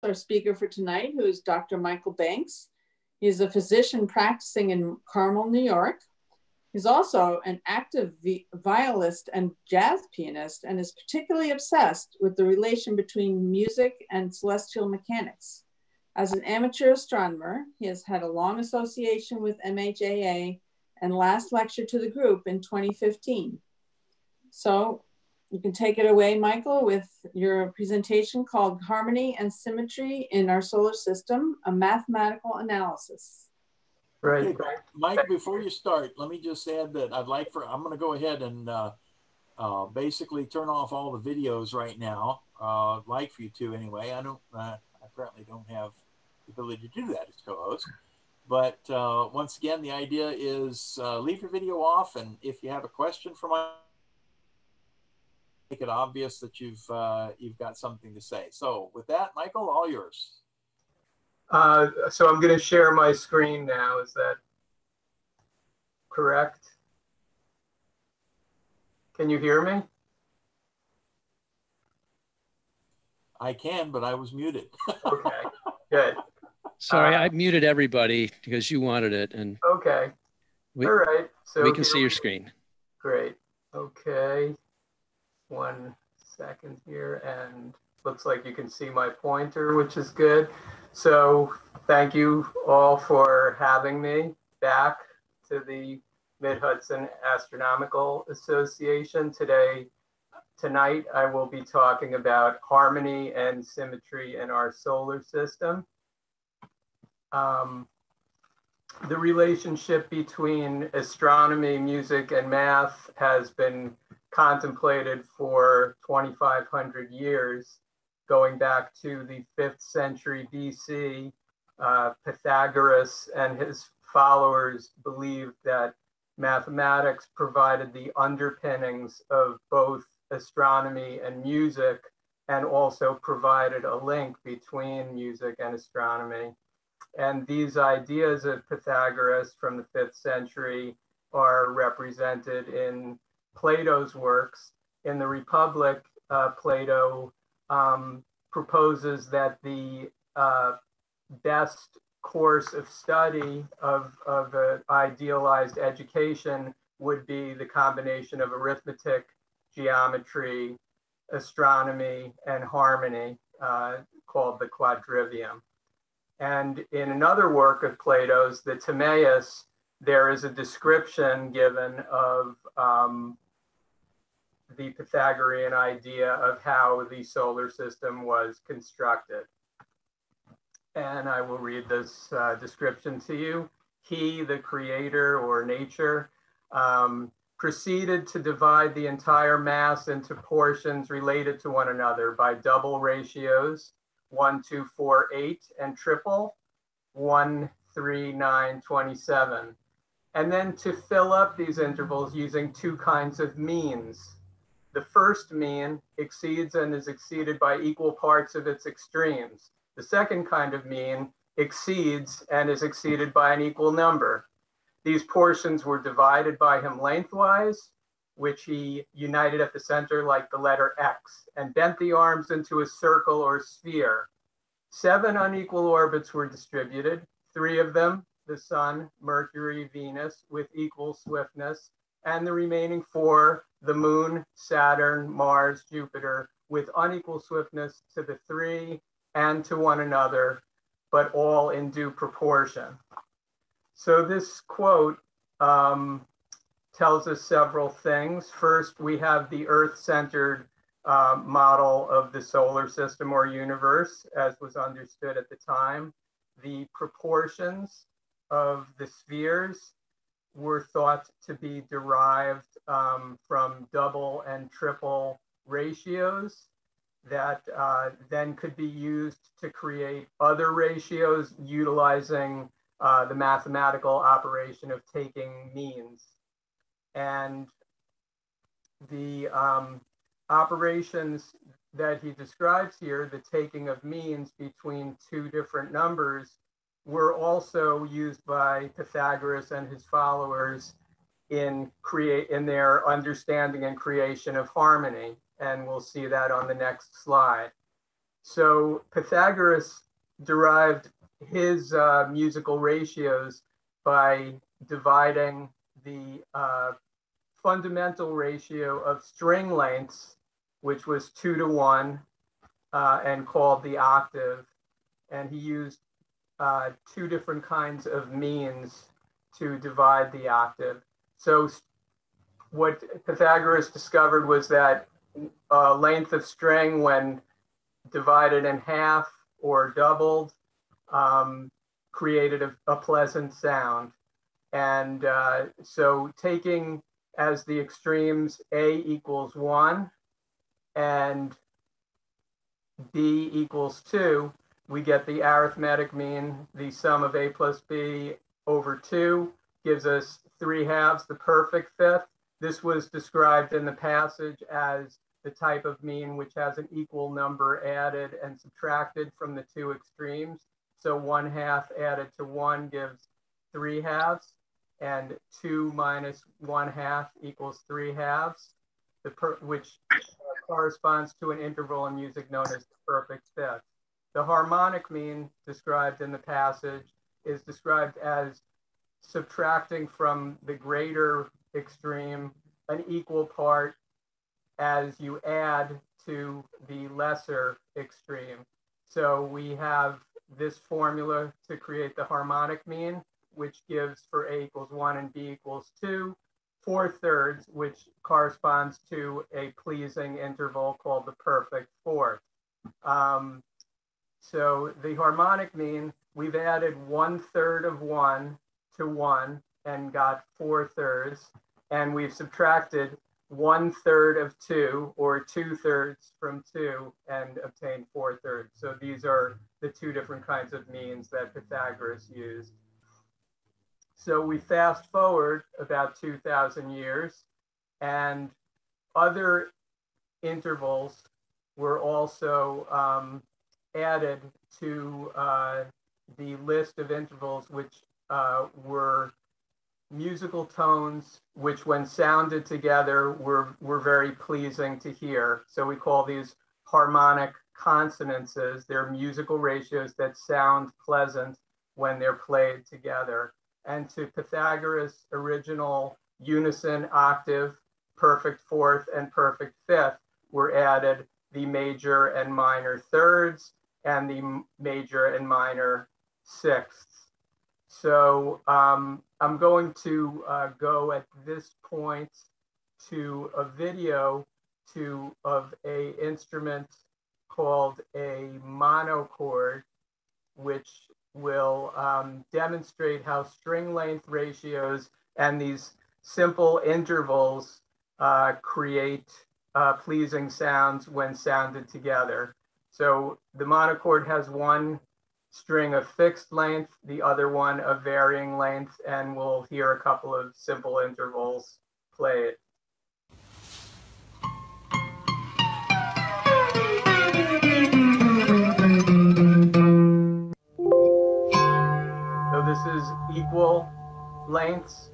our speaker for tonight, who is Dr. Michael Banks. He is a physician practicing in Carmel, New York. He's also an active violist and jazz pianist, and is particularly obsessed with the relation between music and celestial mechanics. As an amateur astronomer, he has had a long association with MHAA and last lectured to the group in 2015. So you can take it away, Michael, with your presentation called Harmony and Symmetry in Our Solar System, a Mathematical Analysis. Right. Okay, Mike, before you start, let me just add that I'm going to go ahead and basically turn off all the videos right now. I'd like for you to anyway. I apparently don't have the ability to do that as co-host. But once again, the idea is leave your video off, and if you have a question for Mike, make it obvious that you've got something to say. So with that, Michael, all yours. So I'm going to share my screen now. Is that correct? Can you hear me? I can, but I was muted. Okay, good. Sorry, I muted everybody because you wanted it. And okay. All right. So we can see your screen. Great. Okay. 1 second here, and looks like you can see my pointer, which is good. So thank you all for having me back to the Mid-Hudson Astronomical Association. Tonight, I will be talking about harmony and symmetry in our solar system. The relationship between astronomy, music, and math has been contemplated for 2,500 years, going back to the 5th century BC. Pythagoras and his followers believed that mathematics provided the underpinnings of both astronomy and music, and also provided a link between music and astronomy. And these ideas of Pythagoras from the 5th century are represented in Plato's works. In the Republic, Plato proposes that the best course of study of an idealized education would be the combination of arithmetic, geometry, astronomy, and harmony, called the quadrivium. And in another work of Plato's, the Timaeus, there is a description given of the Pythagorean idea of how the solar system was constructed. And I will read this description to you. He, the creator or nature, proceeded to divide the entire mass into portions related to one another by double ratios, 1, 2, 4, 8, and triple, 1, 3, 9, 27. And then to fill up these intervals using two kinds of means. The first mean exceeds and is exceeded by equal parts of its extremes. The second kind of mean exceeds and is exceeded by an equal number. These portions were divided by him lengthwise, which he united at the center like the letter X, and bent the arms into a circle or sphere. 7 unequal orbits were distributed, 3 of them, the Sun, Mercury, Venus, with equal swiftness, and the remaining 4, the Moon, Saturn, Mars, Jupiter, with unequal swiftness to the 3 and to one another, but all in due proportion. So this quote tells us several things. First, we have the Earth-centered model of the solar system or universe, as was understood at the time. The proportions of the spheres were thought to be derived from double and triple ratios that then could be used to create other ratios utilizing the mathematical operation of taking means. And the operations that he describes here, the taking of means between two different numbers, were also used by Pythagoras and his followers in their understanding and creation of harmony. And we'll see that on the next slide. So Pythagoras derived his musical ratios by dividing the fundamental ratio of string lengths, which was 2 to 1, and called the octave. And he used 2 different kinds of means to divide the octave. So what Pythagoras discovered was that length of string, when divided in half or doubled, created a pleasant sound. And so taking as the extremes A equals 1 and B equals 2, we get the arithmetic mean. The sum of A plus B over 2 gives us 3/2, the perfect fifth. This was described in the passage as the type of mean which has an equal number added and subtracted from the two extremes. So 1/2 added to 1 gives 3/2, and 2 minus 1/2 equals 3/2, which corresponds to an interval in music known as the perfect fifth. The harmonic mean described in the passage is described as subtracting from the greater extreme an equal part as you add to the lesser extreme. So we have this formula to create the harmonic mean, which gives for A equals 1 and B equals 2, 4/3, which corresponds to a pleasing interval called the perfect fourth. So the harmonic mean, we've added 1/3 of 1 to 1 and got 4/3, and we've subtracted 1/3 of 2 or 2/3 from 2 and obtained 4/3. So these are the two different kinds of means that Pythagoras used. So we fast forward about 2,000 years, and other intervals were also added to the list of intervals, which were musical tones which, when sounded together, were very pleasing to hear. So we call these harmonic consonances. They're musical ratios that sound pleasant when they're played together. And to Pythagoras' original unison, octave, perfect fourth, and perfect fifth were added the major and minor thirds and the major and minor sixths. So I'm going to go at this point to a video of an instrument called a monochord, which will demonstrate how string length ratios and these simple intervals create pleasing sounds when sounded together. So the monochord has one string of fixed length, the other one of varying length, and we'll hear a couple of simple intervals played. So this is equal lengths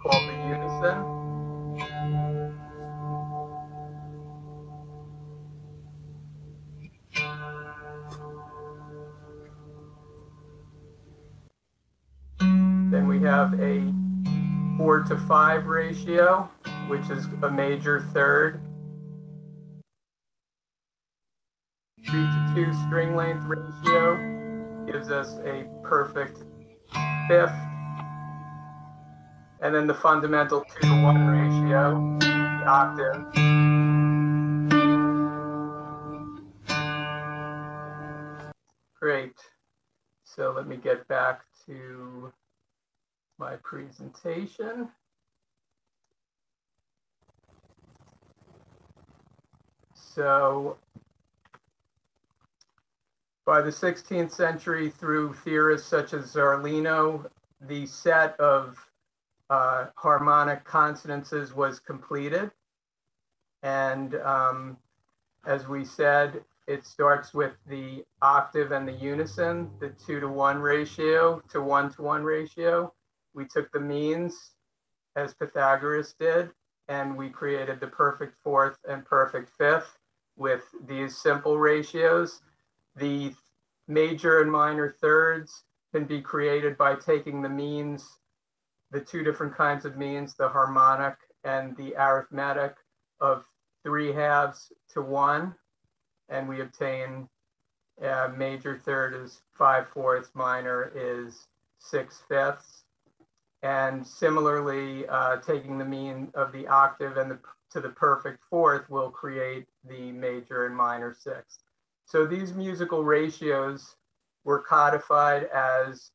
called the unison. Then we have a 4:5 ratio, which is a major third. 3:2 string length ratio gives us a perfect fifth. And then the fundamental 2:1 ratio, the octave. Great. So let me get back to my presentation. So by the 16th century, through theorists such as Zarlino, the set of harmonic consonances was completed. And as we said, it starts with the octave and the unison, the 2:1 ratio to 1:1 ratio. We took the means, as Pythagoras did, and we created the perfect fourth and perfect fifth with these simple ratios. The major and minor thirds can be created by taking the means, the two different kinds of means, the harmonic and the arithmetic, of 3/2 to 1, and we obtain major third is 5/4, minor is 6/5. And similarly, taking the mean of the octave and to the perfect fourth will create the major and minor sixth. So these musical ratios were codified as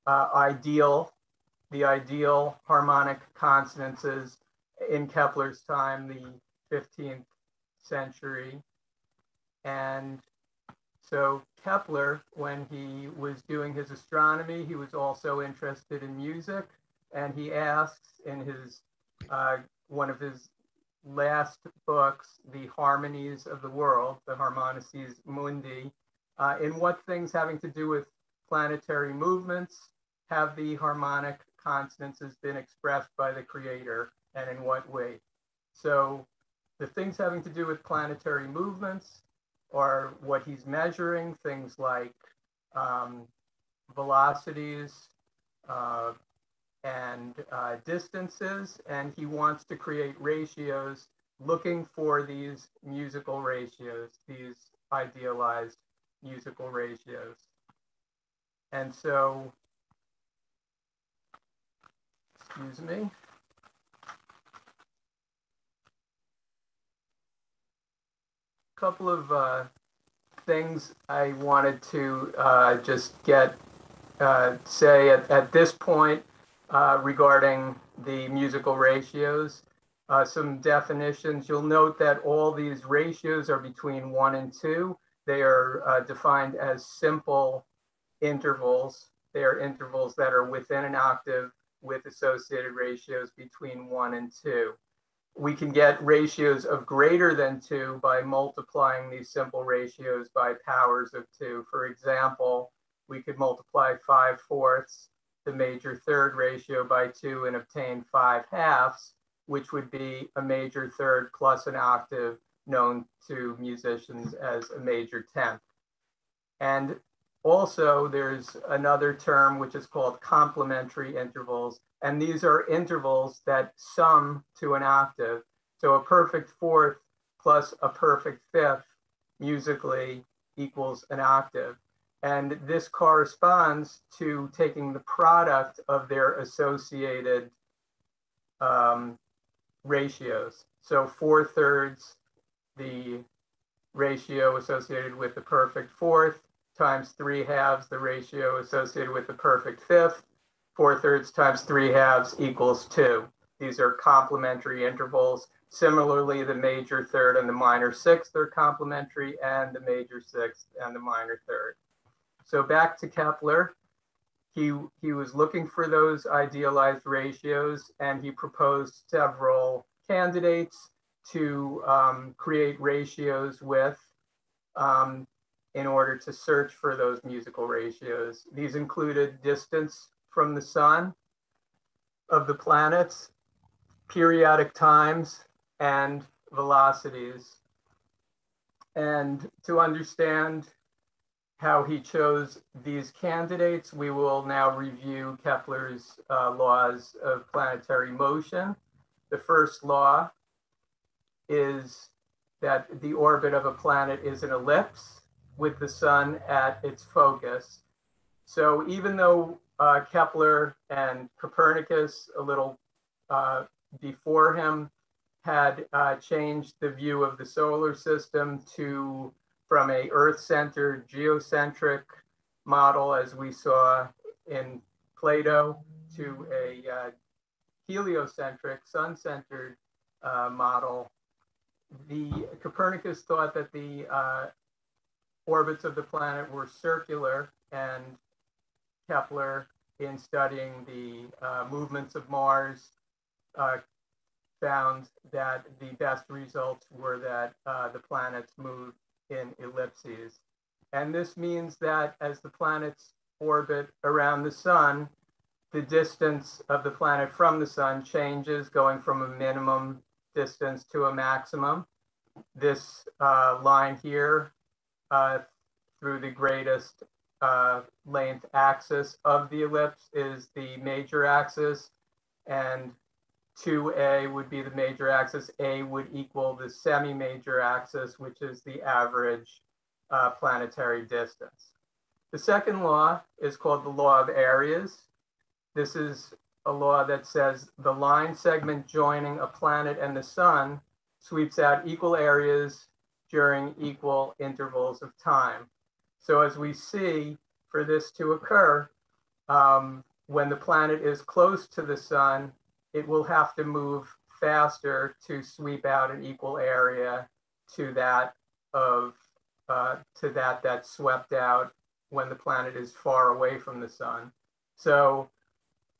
the ideal harmonic consonances in Kepler's time, the 15th century. And so Kepler, when he was doing his astronomy, he was also interested in music, and he asks in his one of his last books, The Harmonies of the World, the Harmonices Mundi, in what things having to do with planetary movements have the harmonic consonances been expressed by the creator, and in what way? So the things having to do with planetary movements are what he's measuring, things like velocities and distances, and he wants to create ratios looking for these musical ratios, these idealized musical ratios. And so, excuse me. A couple of things I wanted to just say at this point regarding the musical ratios. Some definitions. You'll note that all these ratios are between 1 and 2. They are defined as simple intervals. They are intervals that are within an octave with associated ratios between 1 and 2. We can get ratios of greater than 2 by multiplying these simple ratios by powers of 2. For example, we could multiply 5/4, the major third ratio, by 2 and obtain 5/2, which would be a major third plus an octave, known to musicians as a major tenth. And also there's another term which is called complementary intervals. And these are intervals that sum to an octave. So a perfect fourth plus a perfect fifth musically equals an octave. And this corresponds to taking the product of their associated ratios. So 4/3, the ratio associated with the perfect fourth, times 3/2, the ratio associated with the perfect fifth. 4/3 times 3/2 equals 2. These are complementary intervals. Similarly, the major third and the minor sixth are complementary, and the major sixth and the minor third. So back to Kepler, he was looking for those idealized ratios, and he proposed several candidates to create ratios with in order to search for those musical ratios. These included distance from the sun, of the planets, periodic times, and velocities. And to understand how he chose these candidates, we will now review Kepler's laws of planetary motion. The first law is that the orbit of a planet is an ellipse with the sun at its focus. So even though Kepler and Copernicus, a little before him, had changed the view of the solar system from a Earth-centered geocentric model, as we saw in Plato, to a heliocentric, sun-centered model. Copernicus thought that the orbits of the planet were circular, and Kepler, in studying the movements of Mars, found that the best results were that the planets moved in ellipses. And this means that as the planets orbit around the sun, the distance of the planet from the sun changes, going from a minimum distance to a maximum. This line here, through the greatest length axis of the ellipse is the major axis, and 2A would be the major axis. A would equal the semi-major axis, which is the average planetary distance. The second law is called the law of areas. This is a law that says the line segment joining a planet and the sun sweeps out equal areas during equal intervals of time. So as we see, for this to occur, when the planet is close to the sun, it will have to move faster to sweep out an equal area to that of that's swept out when the planet is far away from the sun. So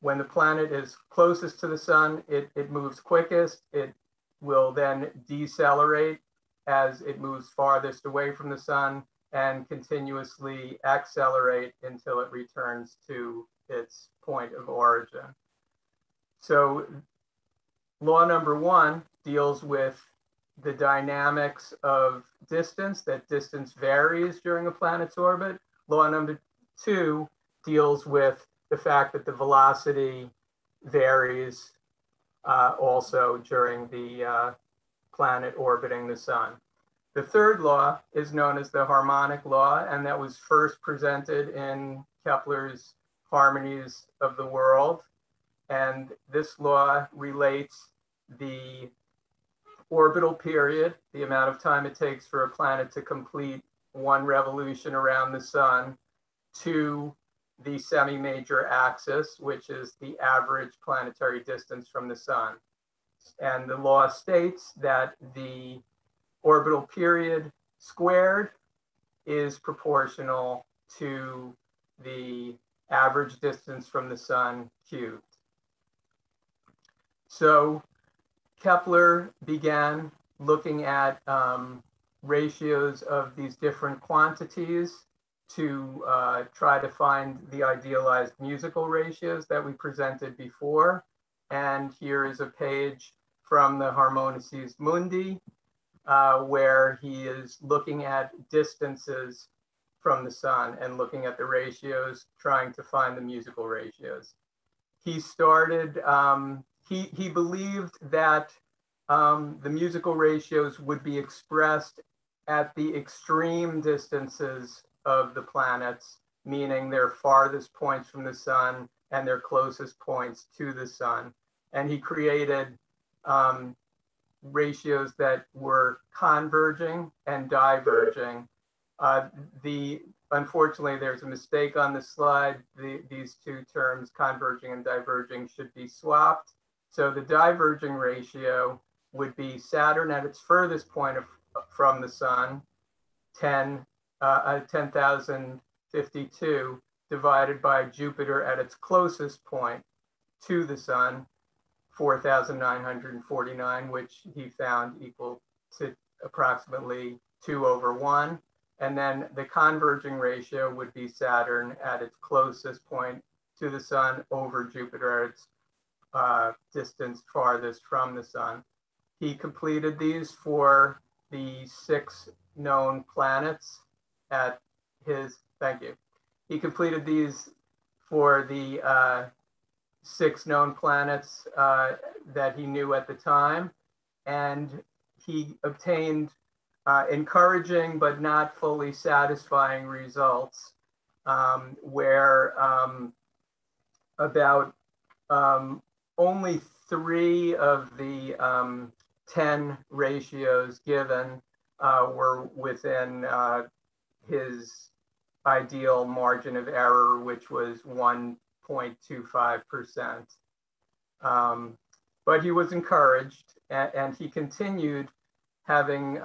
when the planet is closest to the sun, it moves quickest. It will then decelerate as it moves farthest away from the sun and continuously accelerate until it returns to its point of origin. So law number 1 deals with the dynamics of distance, that distance varies during a planet's orbit. Law number 2 deals with the fact that the velocity varies also during the planet orbiting the sun. The third law is known as the harmonic law, and that was first presented in Kepler's Harmonies of the World. And this law relates the orbital period, the amount of time it takes for a planet to complete one revolution around the sun, to the semi-major axis, which is the average planetary distance from the sun. And the law states that the orbital period squared is proportional to the average distance from the sun cubed. So Kepler began looking at ratios of these different quantities to try to find the idealized musical ratios that we presented before. And here is a page from the Harmonices Mundi, where he is looking at distances from the sun and looking at the ratios, trying to find the musical ratios. He started, he believed that the musical ratios would be expressed at the extreme distances of the planets, meaning their farthest points from the sun and their closest points to the sun. And he created ratios that were converging and diverging. Unfortunately, there's a mistake on the slide. These two terms, converging and diverging, should be swapped. So the diverging ratio would be Saturn at its furthest point from the sun, 10,052, divided by Jupiter at its closest point to the sun, 4,949, which he found equal to approximately 2/1. And then the converging ratio would be Saturn at its closest point to the sun over Jupiter at its distance farthest from the sun. He completed these for the 6 known planets at his, thank you. He completed these for the 6 known planets that he knew at the time. And he obtained encouraging but not fully satisfying results, where about only 3 of the 10 ratios given were within his ideal margin of error, which was 1.25%. But he was encouraged, and he continued, having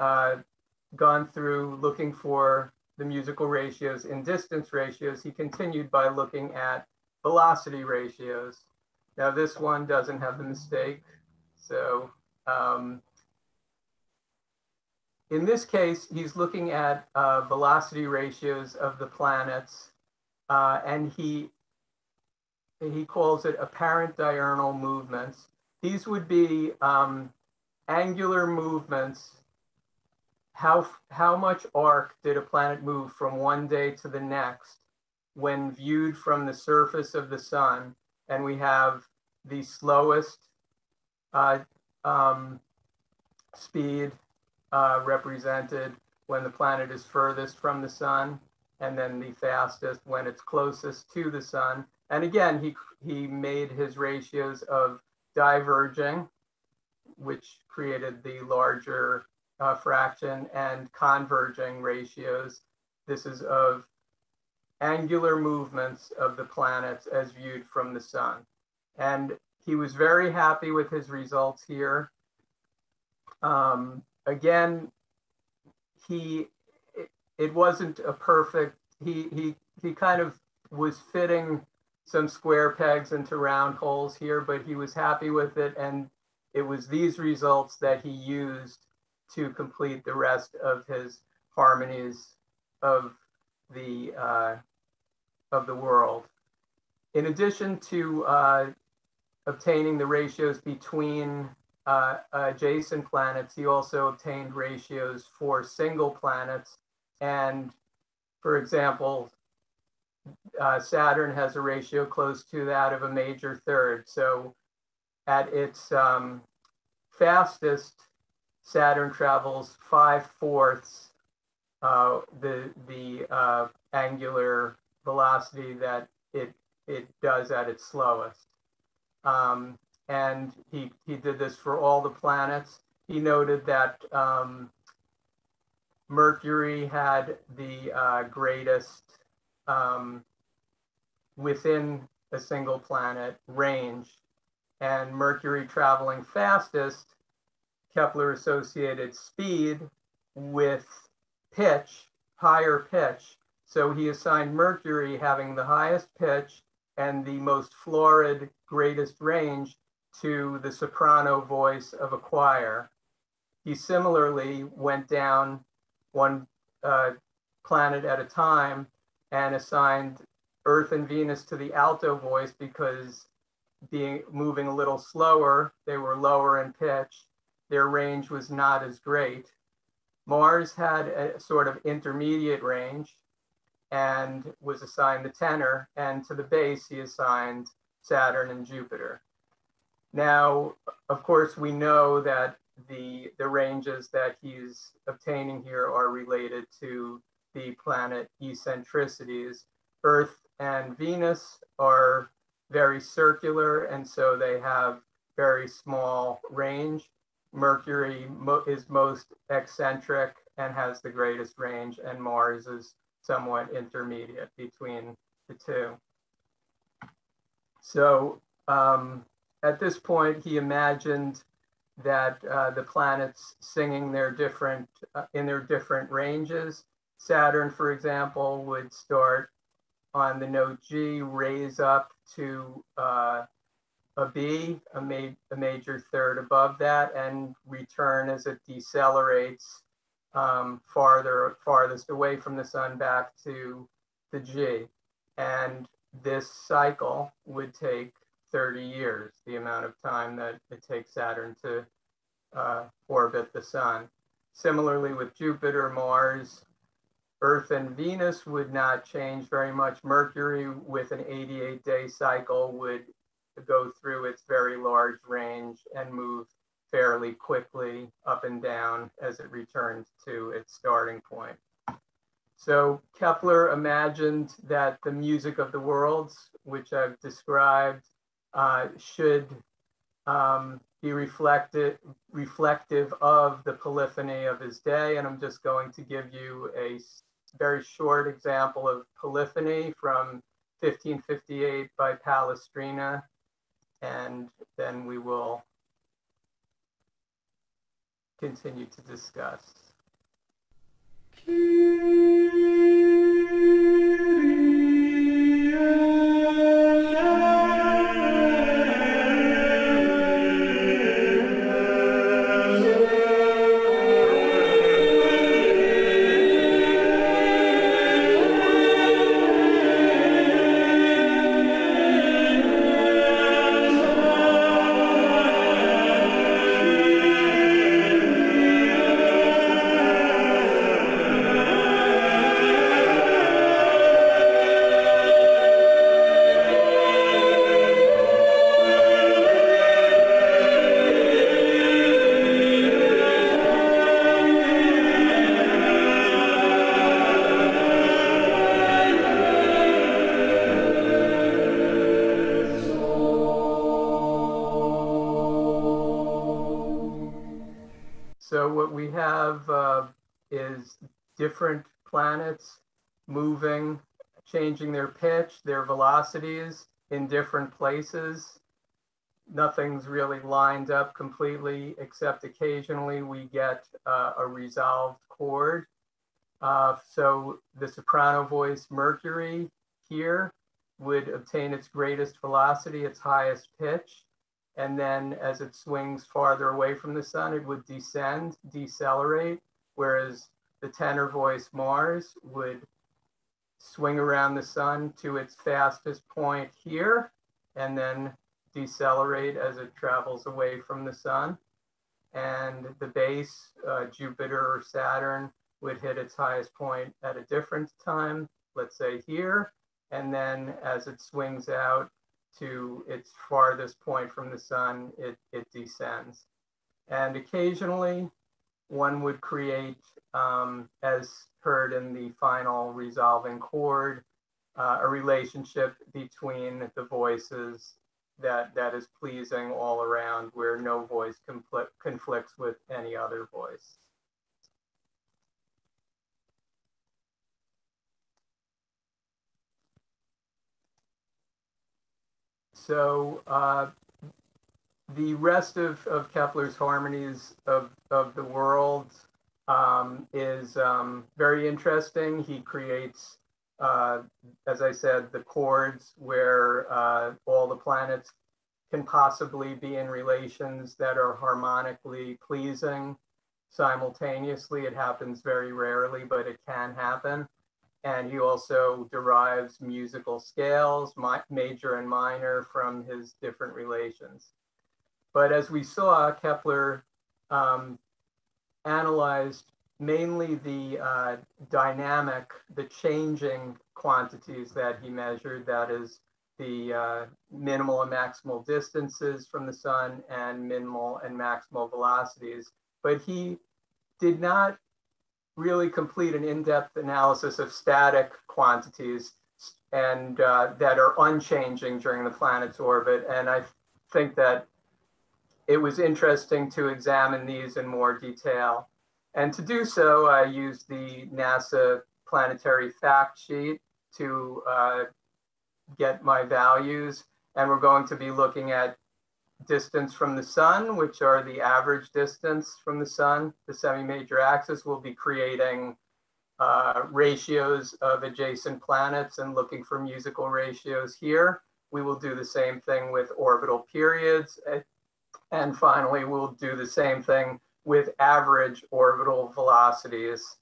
gone through looking for the musical ratios in distance ratios. He continued by looking at velocity ratios. Now this one doesn't have the mistake. So in this case, he's looking at velocity ratios of the planets, and he calls it apparent diurnal movements. These would be angular movements how much arc did a planet move from one day to the next when viewed from the surface of the sun? And we have the slowest speed represented when the planet is furthest from the sun, and then the fastest when it's closest to the sun. And again, he made his ratios of diverging, which created the larger fraction, and converging ratios. This is of angular movements of the planets as viewed from the sun. And he was very happy with his results here. Again, it wasn't a perfect, he kind of was fitting some square pegs into round holes here, but he was happy with it. And it was these results that he used to complete the rest of his harmonies of the world. In addition to obtaining the ratios between adjacent planets, he also obtained ratios for single planets. And for example, Saturn has a ratio close to that of a major third. So at its fastest, Saturn travels 5/4 the angular velocity that it does at its slowest. And he did this for all the planets. He noted that Mercury had the greatest within a single planet range, and Mercury traveling fastest, Kepler associated speed with pitch, higher pitch. So he assigned Mercury having the highest pitch and the most florid, greatest range to the soprano voice of a choir. He similarly went down one planet at a time and assigned Earth and Venus to the alto voice because moving a little slower, they were lower in pitch. Their range was not as great. Mars had a sort of intermediate range and was assigned the tenor, and to the base he assigned Saturn and Jupiter. Now, of course, we know that the ranges that he's obtaining here are related to the planet eccentricities. Earth and Venus are very circular, and so they have very small range. Mercury is most eccentric and has the greatest range, and Mars is somewhat intermediate between the two. So at this point, he imagined that the planets singing their different in their different ranges. Saturn, for example, would start on the note G, raise up to a B, a major third above that, and return as it decelerates farthest away from the sun back to the G. And this cycle would take 30 years, the amount of time that it takes Saturn to orbit the sun. Similarly with Jupiter, Mars, Earth and Venus would not change very much. Mercury, with an 88-day cycle, would go through its very large range and move fairly quickly up and down as it returns to its starting point. So Kepler imagined that the music of the worlds, which I've described, should be reflective of the polyphony of his day. And I'm just going to give you a very short example of polyphony from 1558 by Palestrina, and then we will continue to discuss. we have is different planets moving, changing their pitch, their velocities in different places. Nothing's really lined up completely, except occasionally we get a resolved chord. So the soprano voice Mercury here would obtain its greatest velocity, its highest pitch. And then as it swings farther away from the sun, it would descend, decelerate, whereas the tenor voice Mars would swing around the sun to its fastest point here, and then decelerate as it travels away from the sun. And the bass, Jupiter or Saturn, would hit its highest point at a different time, let's say here, and then as it swings out to its farthest point from the sun, it descends. And occasionally one would create, as heard in the final resolving chord, a relationship between the voices that is pleasing all around, where no voice conflicts with any other voice. So the rest of Kepler's harmonies of the world is very interesting. He creates, as I said, the chords where all the planets can possibly be in relations that are harmonically pleasing simultaneously. It happens very rarely, but it can happen. And he also derives musical scales, major and minor, from his different relations. But as we saw, Kepler analyzed mainly the dynamic, the changing quantities that he measured, that is the minimal and maximal distances from the sun and minimal and maximal velocities. But he did not really complete an in-depth analysis of static quantities and that are unchanging during the planet's orbit. And I think that it was interesting to examine these in more detail. And to do so, I used the NASA planetary fact sheet to get my values. And we're going to be looking at distance from the sun, which are the average distance from the sun. The semi-major axis will be creating ratios of adjacent planets and looking for musical ratios here. We will do the same thing with orbital periods. And finally, we'll do the same thing with average orbital velocities.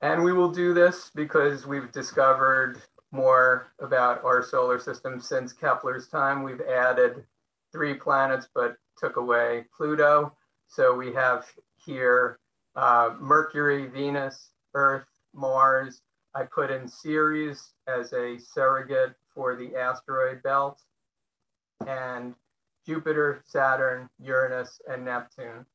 And we will do this because we've discovered more about our solar system since Kepler's time. We've added 3 planets, but took away Pluto. So we have here Mercury, Venus, Earth, Mars. I put in Ceres as a surrogate for the asteroid belt, and Jupiter, Saturn, Uranus, and Neptune.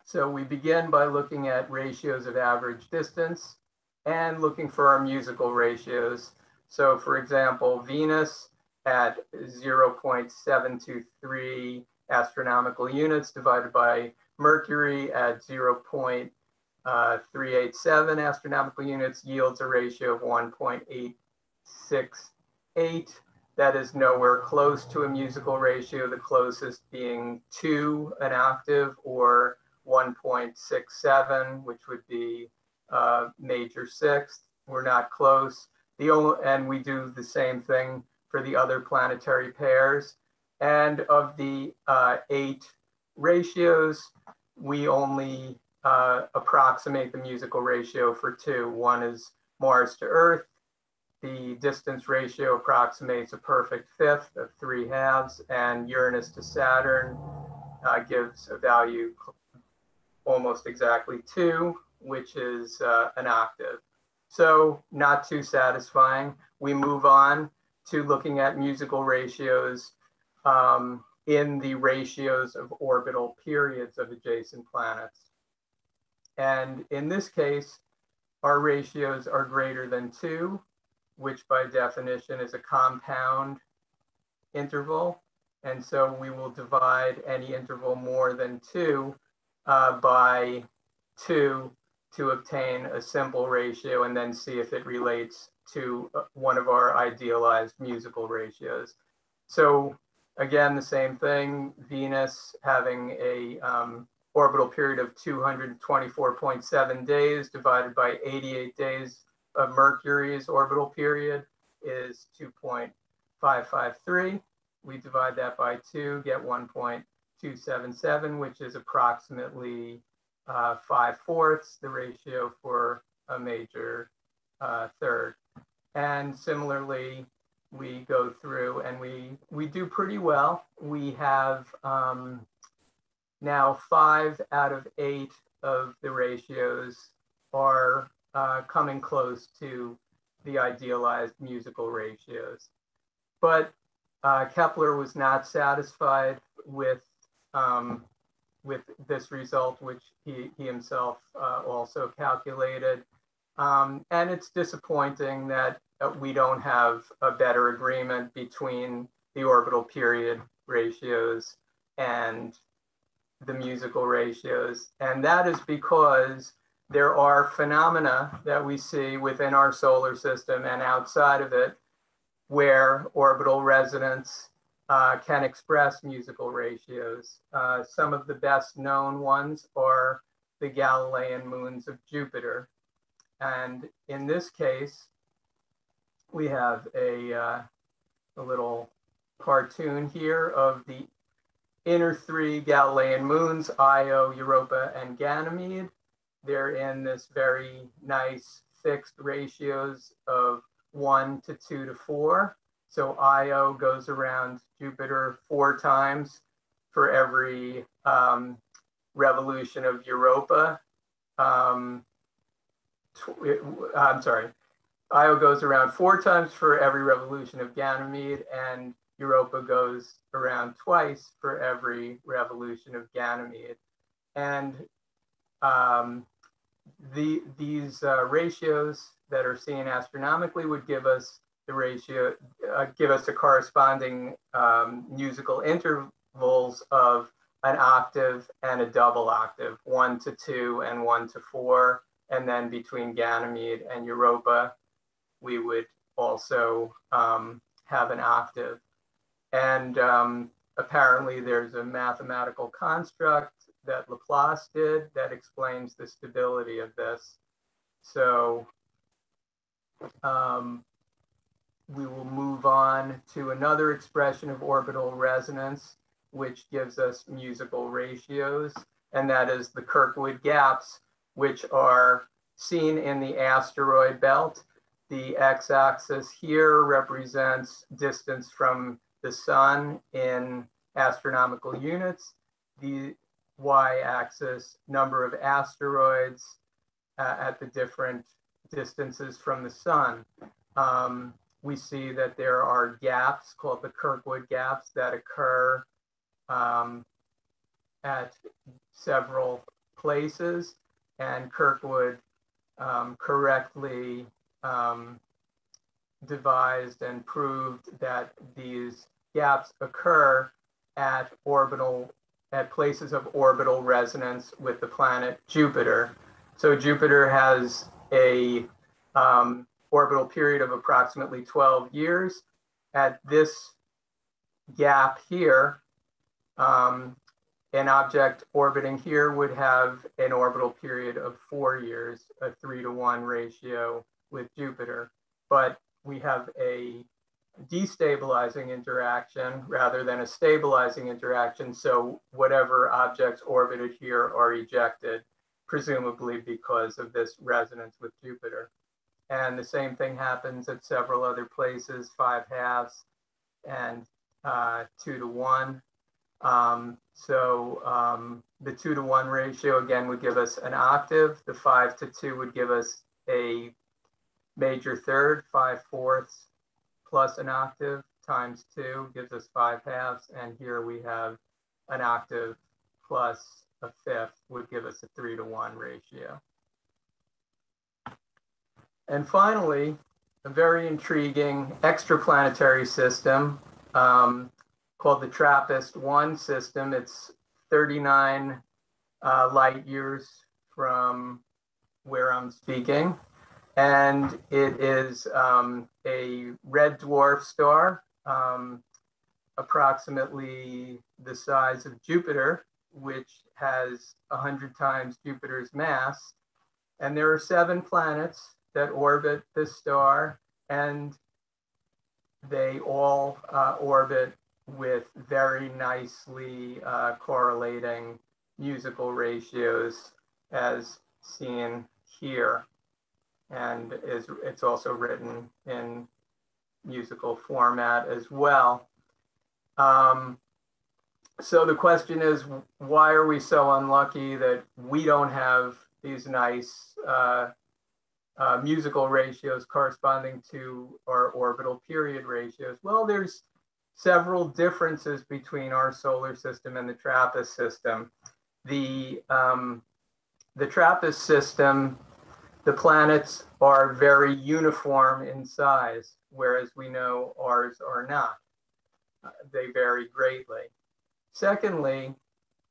So we begin by looking at ratios of average distance and looking for our musical ratios. So for example, Venus at 0.723 astronomical units divided by Mercury at 0.387 astronomical units yields a ratio of 1.868. That is nowhere close to a musical ratio, the closest being 2 an octave, or 1.67, which would be major sixth. We're not close. And we do the same thing for the other planetary pairs. And of the 8 ratios, we only approximate the musical ratio for 2. One is Mars to Earth. The distance ratio approximates a perfect fifth of 3/2, and Uranus to Saturn gives a value almost exactly 2, which is an octave. So not too satisfying. We move on to looking at musical ratios in the ratios of orbital periods of adjacent planets. And in this case, our ratios are greater than 2, which by definition is a compound interval. And so we will divide any interval more than 2 by 2 to obtain a simple ratio, and then see if it relates to one of our idealized musical ratios. So again, the same thing, Venus having a orbital period of 224.7 days divided by 88 days of Mercury's orbital period is 2.553. We divide that by 2, get 1.277, which is approximately 5/4, the ratio for a major third. And similarly, we go through and we do pretty well. We have now 5 out of 8 of the ratios are coming close to the idealized musical ratios. But Kepler was not satisfied with this result, which he himself also calculated. And it's disappointing that we don't have a better agreement between the orbital period ratios and the musical ratios. And that is because there are phenomena that we see within our solar system and outside of it where orbital resonance can express musical ratios. Some of the best known ones are the Galilean moons of Jupiter. And in this case, we have a little cartoon here of the inner 3 Galilean moons, Io, Europa, and Ganymede. They're in this very nice fixed ratios of 1 to 2 to 4. So Io goes around Jupiter 4 times for every revolution of Europa. I'm sorry, Io goes around 4 times for every revolution of Ganymede, and Europa goes around twice for every revolution of Ganymede. And these ratios that are seen astronomically would give us the ratio, give us the corresponding musical intervals of an octave and a double octave, 1 to 2 and 1 to 4. And then between Ganymede and Europa, we would also have an octave. And apparently there's a mathematical construct that Laplace did that explains the stability of this. So we will move on to another expression of orbital resonance, which gives us musical ratios, and that is the Kirkwood gaps, which are seen in the asteroid belt. The x-axis here represents distance from the sun in astronomical units. The y-axis, number of asteroids at the different distances from the sun. We see that there are gaps called the Kirkwood gaps that occur at several places, and Kirkwood correctly devised and proved that these gaps occur at places of orbital resonance with the planet Jupiter. So Jupiter has a orbital period of approximately 12 years. At this gap here, an object orbiting here would have an orbital period of 4 years, a 3-to-1 ratio with Jupiter. But we have a destabilizing interaction rather than a stabilizing interaction. So whatever objects orbited here are ejected, presumably because of this resonance with Jupiter. And the same thing happens at several other places, 5/2 and 2-to-1. The 2-to-1 ratio again would give us an octave. The 5-to-2 would give us a major third, 5/4 plus an octave times 2 gives us 5/2. And here we have an octave plus a fifth would give us a 3-to-1 ratio. And finally, a very intriguing extraplanetary system called the TRAPPIST-1 system. It's 39 light years from where I'm speaking. And it is a red dwarf star, approximately the size of Jupiter, which has 100 times Jupiter's mass. And there are 7 planets that orbit this star, and they all orbit with very nicely correlating musical ratios as seen here. And it's also written in musical format as well. So the question is, why are we so unlucky that we don't have these nice musical ratios corresponding to our orbital period ratios? Well, there's several differences between our solar system and the TRAPPIST system. The TRAPPIST system, the planets are very uniform in size, whereas we know ours are not. They vary greatly. Secondly,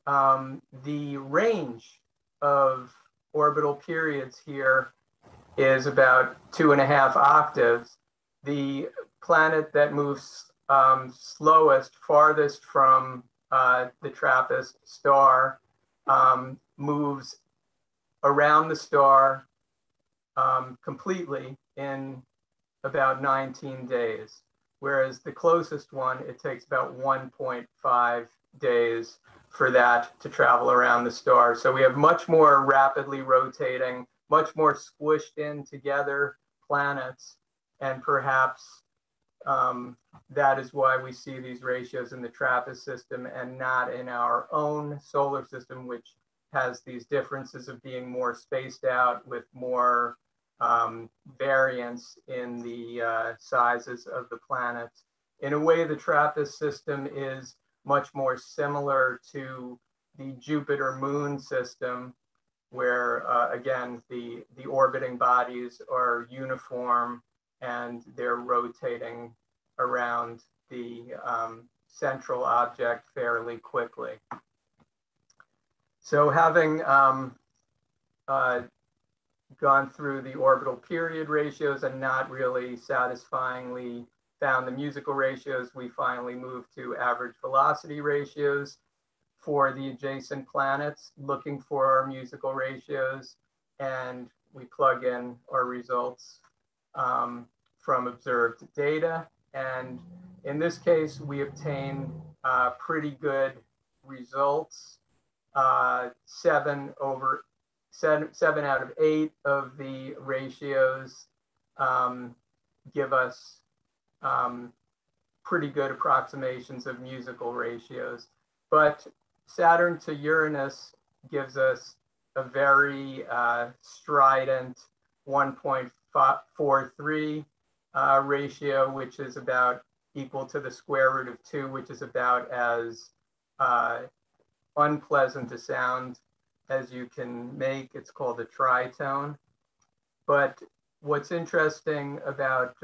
the range of orbital periods here is about 2.5 octaves. The planet that moves slowest, farthest from the TRAPPIST star, moves around the star completely in about 19 days. Whereas the closest one, it takes about 1.5 days for that to travel around the star. So we have much more rapidly rotating, much more squished in together planets. And perhaps that is why we see these ratios in the TRAPPIST system and not in our own solar system, which has these differences of being more spaced out with more variance in the sizes of the planets. In a way, the TRAPPIST system is much more similar to the Jupiter-Moon system, where again, the orbiting bodies are uniform and they're rotating around the central object fairly quickly. So having gone through the orbital period ratios and not really satisfyingly found the musical ratios, we finally moved to average velocity ratios for the adjacent planets, looking for our musical ratios, and we plug in our results from observed data. And in this case, we obtain pretty good results. 7 out of 8 of the ratios give us pretty good approximations of musical ratios. But Saturn to Uranus gives us a very strident 1.43 ratio, which is about equal to the square root of 2, which is about as unpleasant a sound as you can make. It's called a tritone. But what's interesting about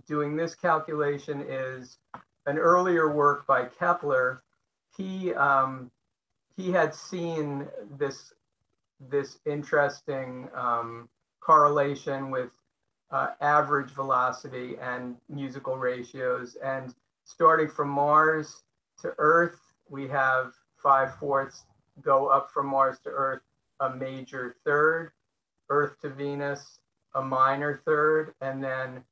doing this calculation is an earlier work by Kepler. He had seen this interesting correlation with average velocity and musical ratios. And starting from Mars to Earth, we have 5/4 go up from Mars to Earth, a major third, Earth to Venus, a minor third, and then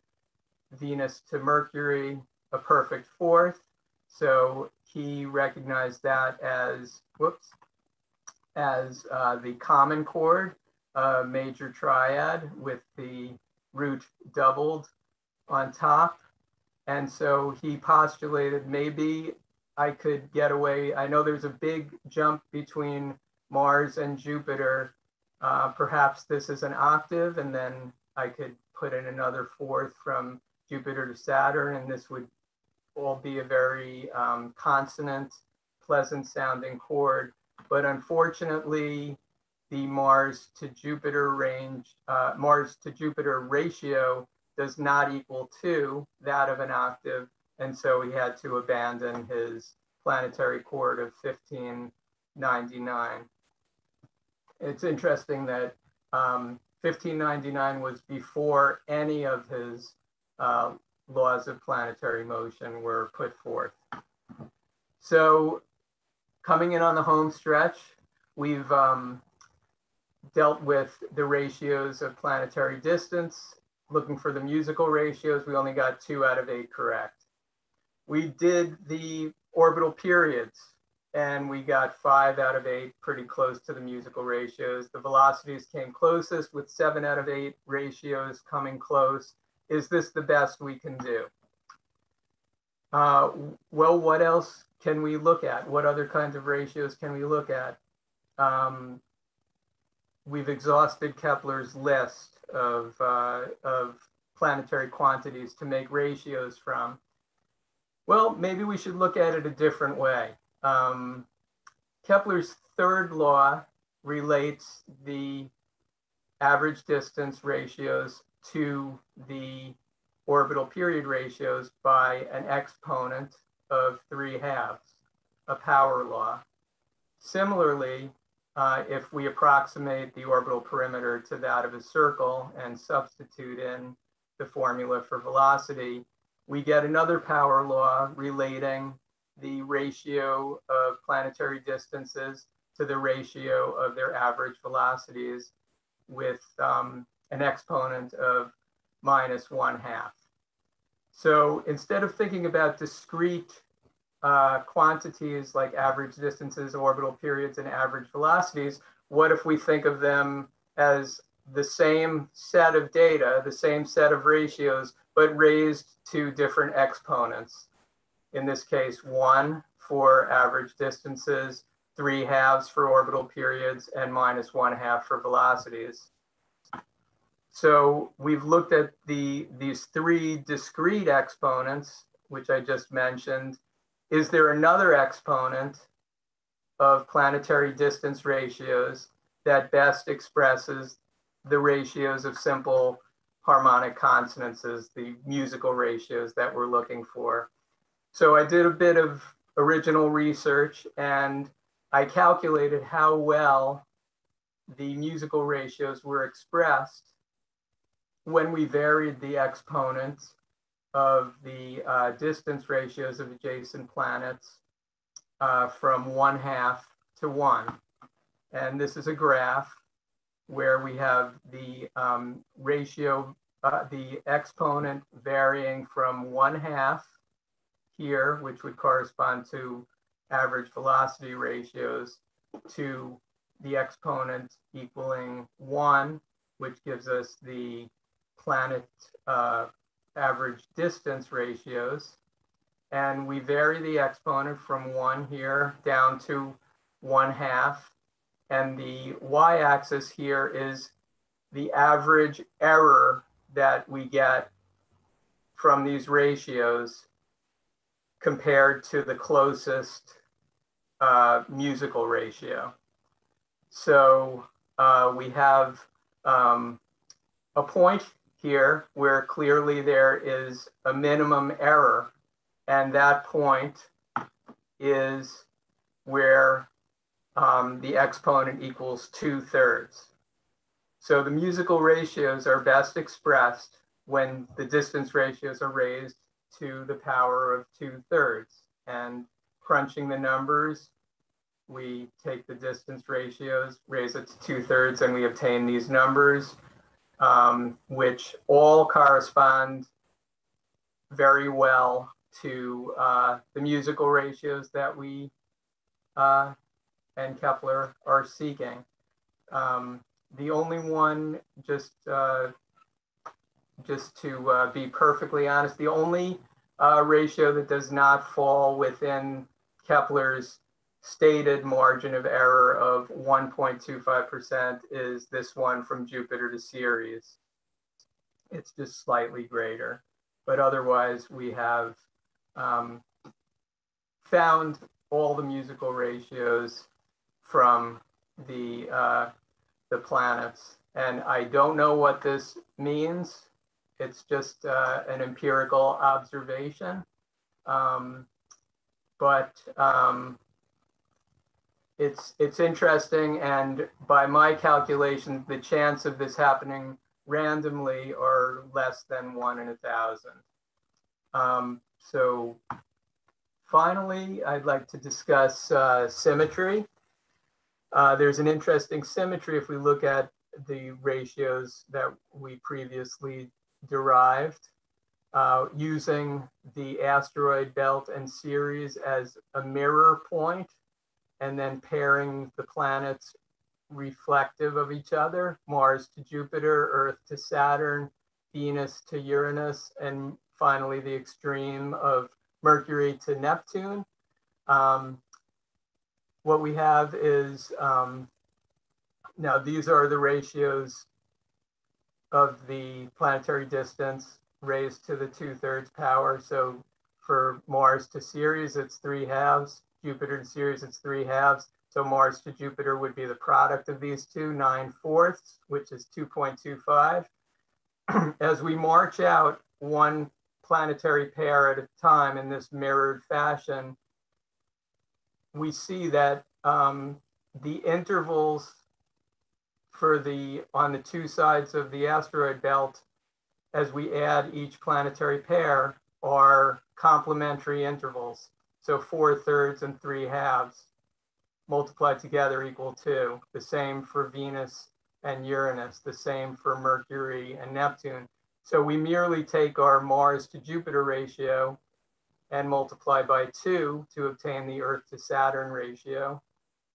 Venus to Mercury, a perfect fourth. So he recognized that as, the common chord, a major triad with the root doubled on top. And so he postulated maybe I could get away. I know there's a big jump between Mars and Jupiter. Perhaps this is an octave, and then I could put in another fourth from Jupiter to Saturn, and this would all be a very consonant, pleasant sounding chord. But unfortunately, the Mars to Jupiter ratio does not equal 2, that of an octave. and so he had to abandon his planetary court of 1599. It's interesting that 1599 was before any of his laws of planetary motion were put forth. So coming in on the home stretch, we've dealt with the ratios of planetary distance. Looking for the musical ratios, we only got 2 out of 8 correct. We did the orbital periods, and we got 5 out of 8, pretty close to the musical ratios. The velocities came closest with 7 out of 8 ratios coming close. Is this the best we can do? Well, what else can we look at? What other kinds of ratios can we look at? We've exhausted Kepler's list of planetary quantities to make ratios from. Well, maybe we should look at it a different way. Kepler's third law relates the average distance ratios to the orbital period ratios by an exponent of 3/2, a power law. Similarly, if we approximate the orbital perimeter to that of a circle and substitute in the formula for velocity, we get another power law relating the ratio of planetary distances to the ratio of their average velocities with an exponent of -1/2. So instead of thinking about discrete quantities like average distances, orbital periods, and average velocities, what if we think of them as the same set of data, the same set of ratios, but raised to different exponents? In this case, 1 for average distances, 3/2 for orbital periods, and -1/2 for velocities. So we've looked at these 3 discrete exponents, which I just mentioned. Is there another exponent of planetary distance ratios that best expresses the ratios of simple harmonic consonances, the musical ratios that we're looking for? So I did a bit of original research, and I calculated how well the musical ratios were expressed when we varied the exponents of the distance ratios of adjacent planets from 1/2 to 1. And this is a graph where we have the ratio, the exponent varying from 1/2 here, which would correspond to average velocity ratios, to the exponent equaling 1, which gives us the planet average distance ratios. And we vary the exponent from 1 here down to 1/2. And the y-axis here is the average error that we get from these ratios compared to the closest musical ratio. So we have a point here where clearly there is a minimum error, and that point is where the exponent equals 2/3. So the musical ratios are best expressed when the distance ratios are raised to the power of 2/3. And crunching the numbers, we take the distance ratios, raise it to 2/3, and we obtain these numbers, which all correspond very well to the musical ratios that we and Kepler are seeking. The only one, just to be perfectly honest, the only ratio that does not fall within Kepler's stated margin of error of 1.25% is this one from Jupiter to Ceres. It's just slightly greater, but otherwise we have found all the musical ratios from the planets. And I don't know what this means. It's just an empirical observation. It's interesting, and by my calculations, the chance of this happening randomly are less than 1 in 1,000. So finally, I'd like to discuss symmetry. There's an interesting symmetry if we look at the ratios that we previously derived, using the asteroid belt and Ceres as a mirror point, and then pairing the planets reflective of each other: Mars to Jupiter, Earth to Saturn, Venus to Uranus, and finally the extreme of Mercury to Neptune. What we have is, now these are the ratios of the planetary distance raised to the 2/3 power. So for Mars to Ceres, it's 3/2. Jupiter to Ceres, it's 3/2. So Mars to Jupiter would be the product of these two, 9/4, which is 2.25. As we march out one planetary pair at a time in this mirrored fashion, we see that the intervals for on the two sides of the asteroid belt, as we add each planetary pair, are complementary intervals. So 4/3 and 3/2 multiplied together equal 2. The same for Venus and Uranus, the same for Mercury and Neptune. So we merely take our Mars to Jupiter ratio and multiply by 2 to obtain the Earth to Saturn ratio,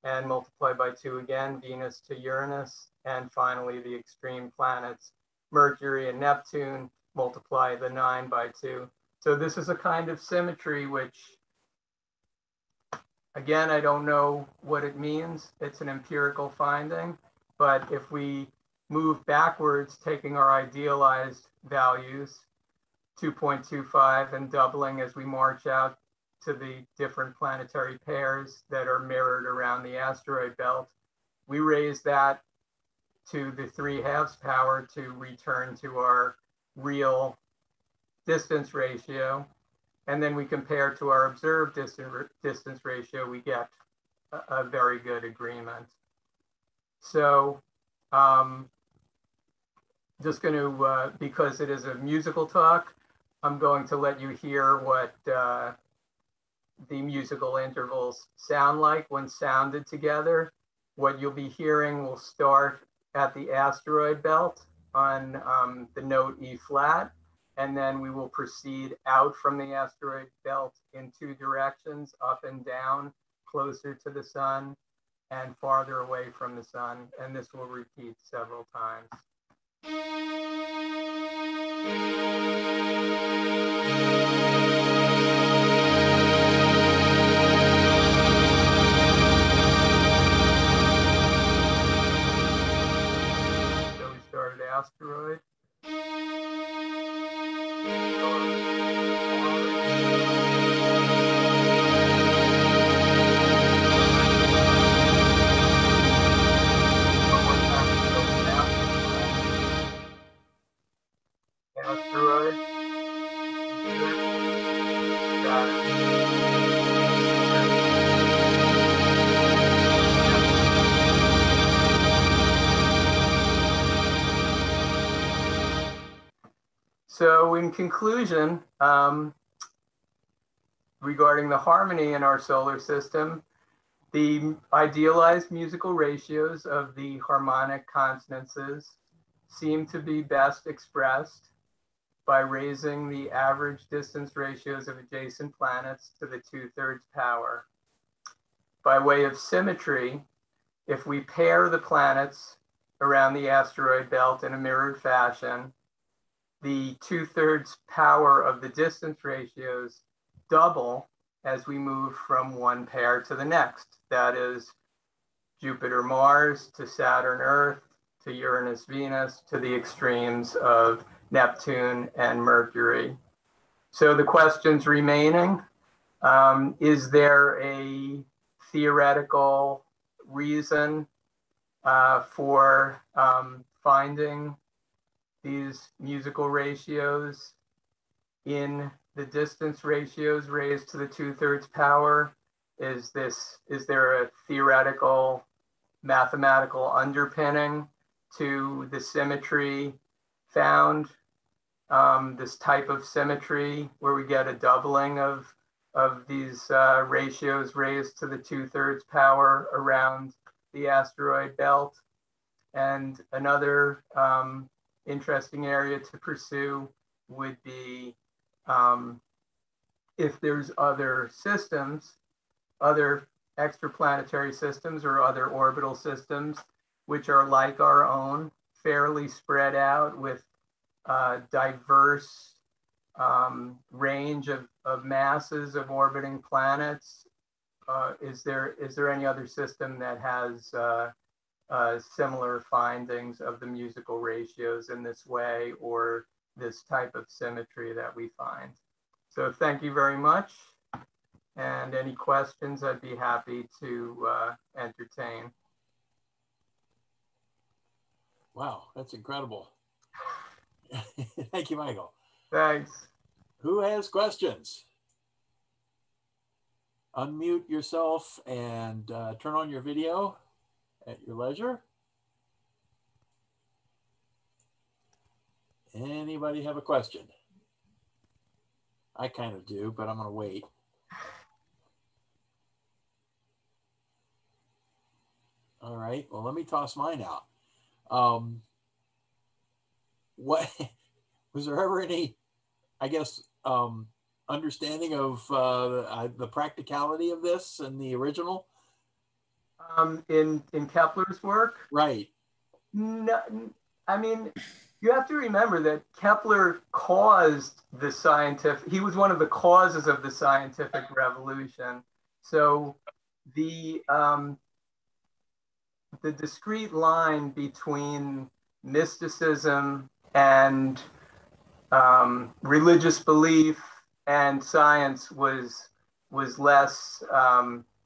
and multiply by 2 again, Venus to Uranus, and finally the extreme planets, Mercury and Neptune, multiply the 9 by 2. So this is a kind of symmetry which, again, I don't know what it means. It's an empirical finding, but if we move backwards, taking our idealized values, 2.25, and doubling as we march out to the different planetary pairs that are mirrored around the asteroid belt, we raise that to the 3/2 power to return to our real distance ratio. And then we compare to our observed distance ratio, we get a very good agreement. So just going to, because it is a musical talk, I'm going to let you hear what the musical intervals sound like when sounded together. What you'll be hearing will start at the asteroid belt on the note E flat, and then we will proceed out from the asteroid belt in 2 directions, up and down, closer to the sun and farther away from the sun. And this will repeat several times. So we started asteroid. Asteroid. So in conclusion, regarding the harmony in our solar system, the idealized musical ratios of the harmonic consonances seem to be best expressed by raising the average distance ratios of adjacent planets to the 2/3 power. By way of symmetry, if we pair the planets around the asteroid belt in a mirrored fashion, the 2/3 power of the distance ratios double as we move from one pair to the next. That is Jupiter, Mars to Saturn, Earth to Uranus, Venus to the extremes of Neptune and Mercury. So the questions remaining, is there a theoretical reason for finding these musical ratios in the distance ratios raised to the 2/3 power? Is there a theoretical mathematical underpinning to the symmetry found, this type of symmetry where we get a doubling of these ratios raised to the 2/3 power around the asteroid belt? And another interesting area to pursue would be if there's other systems, other extraplanetary systems or other orbital systems, which are like our own, fairly spread out with diverse range of masses of orbiting planets. Is there any other system that has similar findings of the musical ratios in this way, or this type of symmetry that we find? So thank you very much. And any questions, I'd be happy to entertain. Wow, that's incredible. Thank you, Michael. Thanks. Who has questions? Unmute yourself and turn on your video at your leisure. Anybody have a question? I kind of do, but I'm going to wait. All right, well, let me toss mine out. What was there ever any, I guess, understanding of the practicality of this in the original? In Kepler's work? Right. No, I mean, you have to remember that Kepler caused the scientific, he was one of the causes of the scientific revolution. So the discrete line between mysticism and religious belief and science was less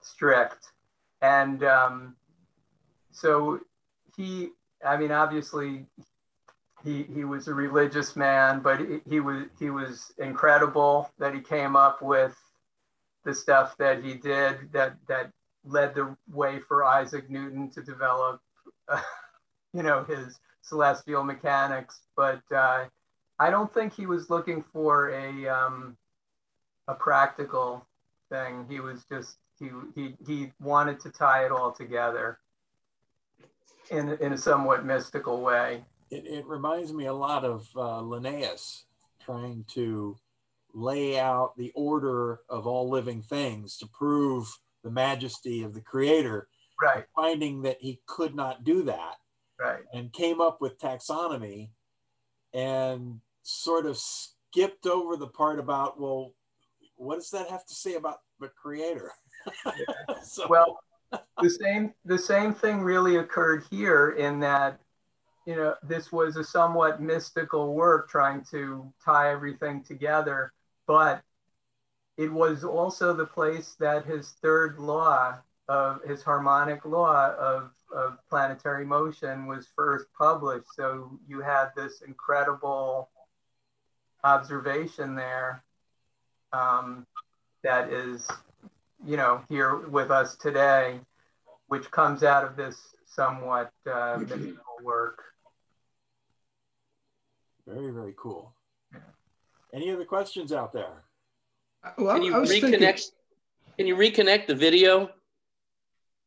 strict. And so I mean, obviously he was a religious man, but he was incredible that he came up with the stuff that he did that led the way for Isaac Newton to develop, you know, his celestial mechanics. But I don't think he was looking for a practical thing. He was just, he wanted to tie it all together in a somewhat mystical way. It reminds me a lot of Linnaeus trying to lay out the order of all living things to prove the majesty of the creator, right? Finding that he could not do that, right? And came up with taxonomy and sort of skipped over the part about, well, what does that have to say about the creator? So, well, the same thing really occurred here, in that, you know, this was a somewhat mystical work trying to tie everything together, but it was also the place that his third law of his harmonic law of planetary motion was first published. So you had this incredible observation there that is, you know, here with us today, which comes out of this somewhat mystical work. Very, very cool. Any other questions out there? Well, Can you reconnect the video?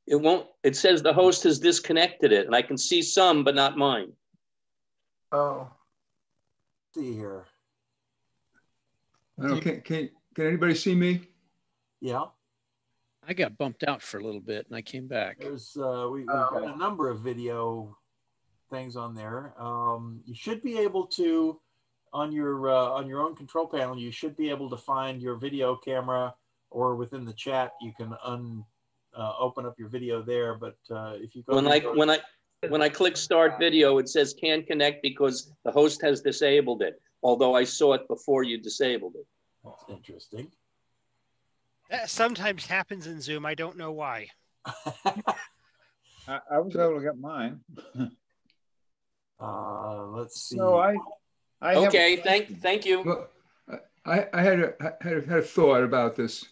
It won't, it says the host has disconnected it, and I can see some, but not mine. Oh. See here. Okay, can anybody see me? Yeah. I got bumped out for a little bit and I came back. There's we've got a number of video things on there. You should be able to, on your own control panel, you should be able to find your video camera, or within the chat you can open up your video there. But if you go when I click start video, it says can't connect because the host has disabled it, although I saw it before you disabled it. That's interesting. That sometimes happens in Zoom. I don't know why. I was able to get mine. Let's see. So I okay, thank you. Well, I had a thought about this.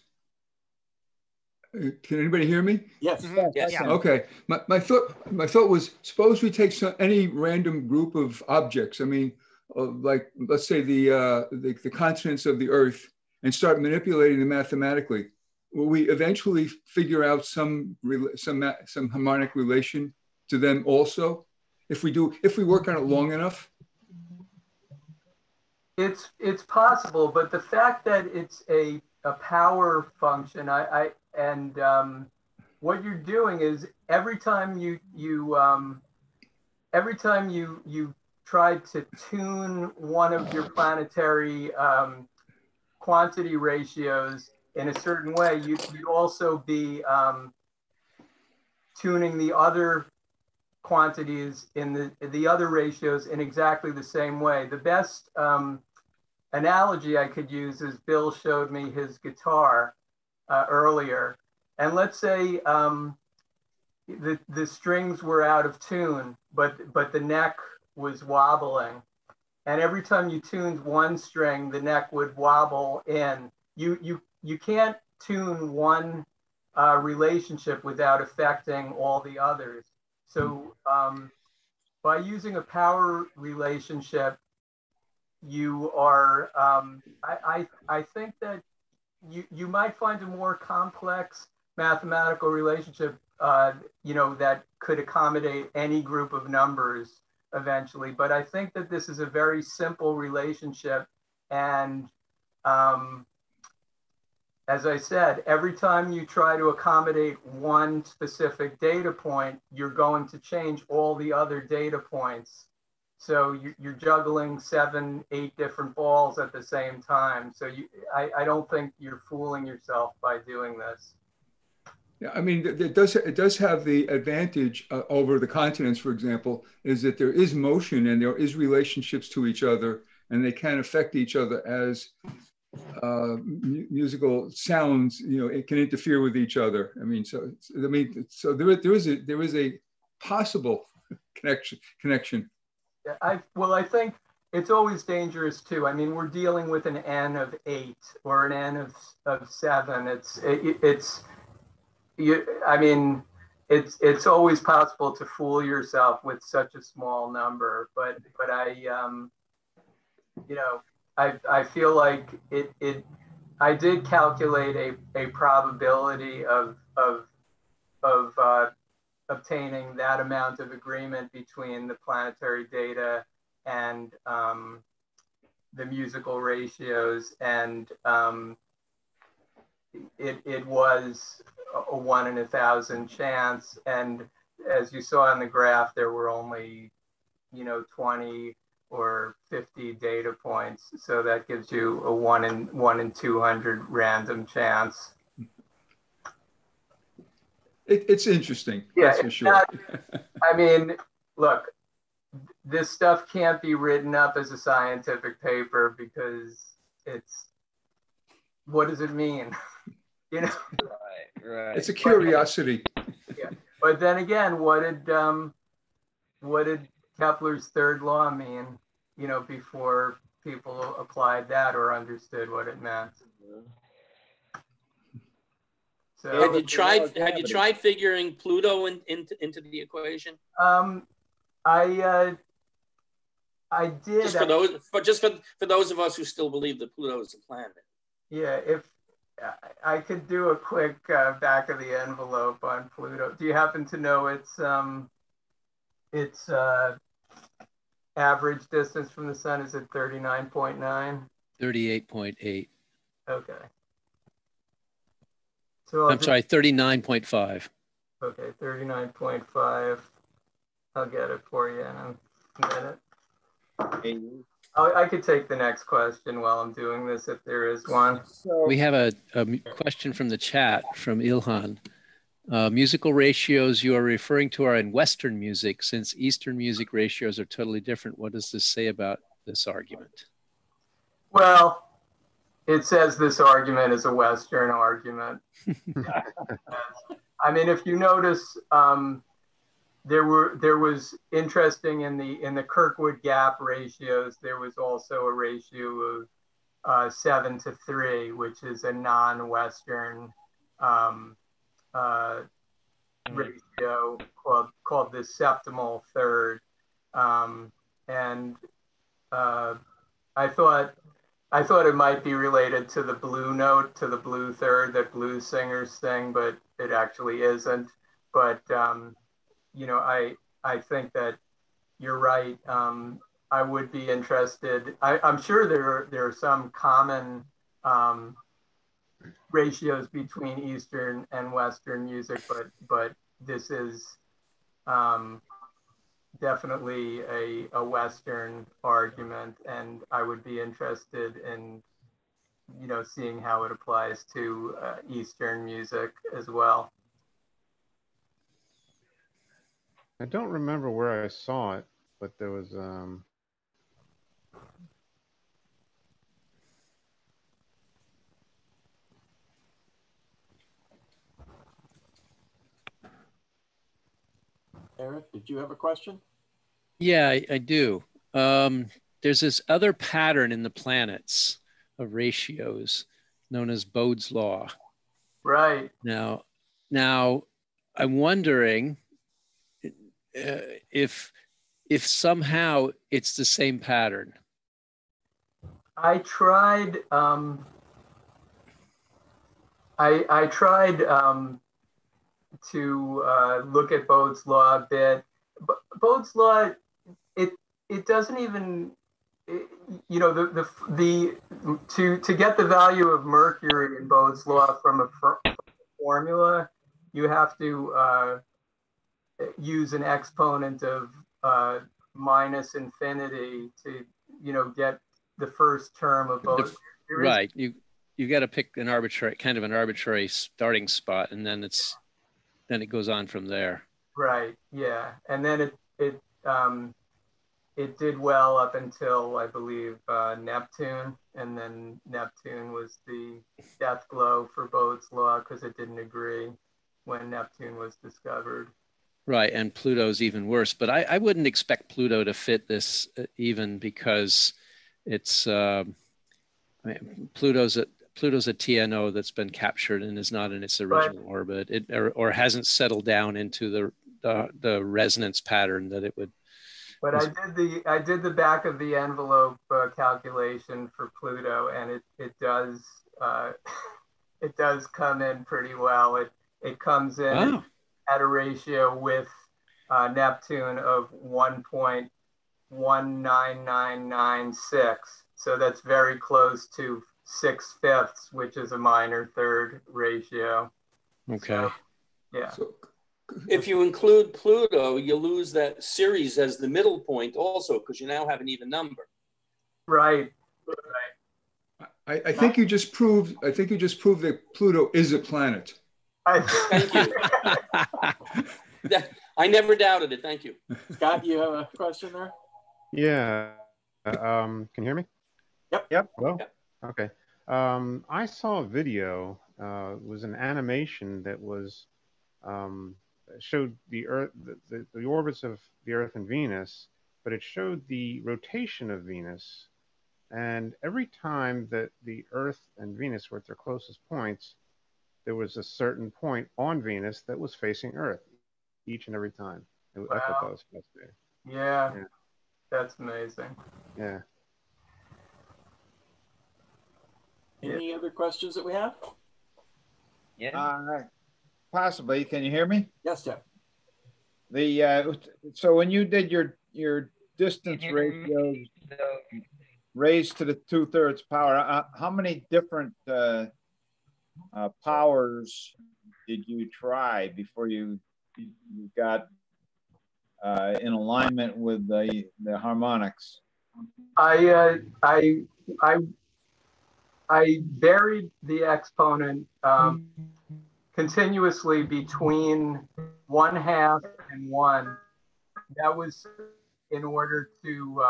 Can anybody hear me? Yes. Mhm. Yes. Yeah. Okay. My thought was, suppose we take any random group of objects. I mean, like let's say the continents of the Earth, and start manipulating them mathematically. Will we eventually figure out some harmonic relation to them also? If we work on it long enough? It's possible, but the fact that it's a power function, what you're doing is every time you try to tune one of your planetary quantity ratios in a certain way, you'd also be tuning the other quantities in the other ratios in exactly the same way. The best analogy I could use is Bill showed me his guitar earlier. And let's say the strings were out of tune, but the neck was wobbling. And every time you tuned one string, the neck would wobble in. You can't tune one relationship without affecting all the others. So by using a power relationship, you are, I think that you might find a more complex mathematical relationship, that could accommodate any group of numbers eventually. But I think that this is a very simple relationship. And as I said, every time you try to accommodate one specific data point, you're going to change all the other data points. So you're juggling 7, 8 different balls at the same time. So I don't think you're fooling yourself by doing this. Yeah, I mean, it does have the advantage over the continents, for example, is that there is motion and there is relationships to each other, and they can affect each other as musical sounds. It can interfere with each other. I mean, so there is a possible connection. I think it's always dangerous too. I mean, we're dealing with an N of 8 or an N of 7. It's always possible to fool yourself with such a small number. But I feel like I did calculate a probability of obtaining that amount of agreement between the planetary data and the musical ratios, and it was a 1 in 1,000 chance. And as you saw in the graph, there were only 20 or 50 data points, so that gives you a 1 in 200 random chance. It's interesting, that's for sure. I mean, look, this stuff can't be written up as a scientific paper because what does it mean? Right. It's a curiosity. Yeah, but then again, what did Kepler's third law mean? Before people applied that or understood what it meant. So, have you tried figuring Pluto into the equation? I did. Just for those of us who still believe that Pluto is a planet. Yeah, if I could do a quick back of the envelope on Pluto. Do you happen to know its average distance from the sun? Is it 39.9? 38.8. Okay. So I'm sorry, 39.5. Okay, 39.5. I'll get it for you in a minute. I could take the next question while I'm doing this if there is one. We have a question from the chat from Ilhan. Musical ratios you are referring to are in Western music. Since Eastern music ratios are totally different, what does this say about this argument? Well, it says this argument is a Western argument. I mean, if you notice, there was interesting in the Kirkwood gap ratios. There was also a ratio 7:3, which is a non-Western ratio called the septimal third. And I thought it might be related to the blue note, to the blue third that blues singers sing, but it actually isn't. But you know, I think that you're right. I would be interested. I'm sure there are some common ratios between Eastern and Western music, but this is definitely a Western argument, and I would be interested in, you know, seeing how it applies to Eastern music as well. I don't remember where I saw it, but there was Eric, did you have a question? Yeah, I do. There's this other pattern in the planets of ratios known as Bode's law. Right. Now I'm wondering if somehow it's the same pattern. I tried. I tried to look at Bode's law a bit. Bode's law, it doesn't even, you know, to get the value of mercury in Bode's law from a formula, you have to use an exponent of minus infinity to, you know, get the first term of Bode's. Right. You got to pick an arbitrary starting spot, and then it goes on from there. Right. Yeah. And then it did well up until, I believe, Neptune, and then Neptune was the death blow for Bode's law because it didn't agree when Neptune was discovered. Right, and Pluto's even worse. But I wouldn't expect Pluto to fit this even, because it's I mean, Pluto's a TNO that's been captured and is not in its original orbit, or hasn't settled down into the resonance pattern that it would. But I did the back of the envelope calculation for Pluto, and it does it does come in pretty well. It comes in at a ratio with Neptune of 1.19996. So that's very close to 6/5, which is a minor third ratio. Okay. So, yeah. So, If you include Pluto, you lose that series as the middle point also, because you now have an even number. Right. I think you just proved that Pluto is a planet. Thank you. I never doubted it. Thank you. Scott, you have a question there? Yeah. Can you hear me? Yep. Hello? Yep. Okay. I saw a video. It was an animation that was showed the Earth, the orbits of the Earth and Venus, but it showed the rotation of Venus. And every time that the Earth and Venus were at their closest points, there was a certain point on Venus that was facing Earth each and every time. Wow. I thought that was fascinating. Yeah. That's amazing. Yeah. Any other questions that we have? Yeah. Possibly. Can you hear me? Yes, Jeff. So when you did your distance ratios raised to the 2/3 power, how many different powers did you try before you got in alignment with the harmonics? I varied the exponent continuously between 1/2 and 1. That was in order to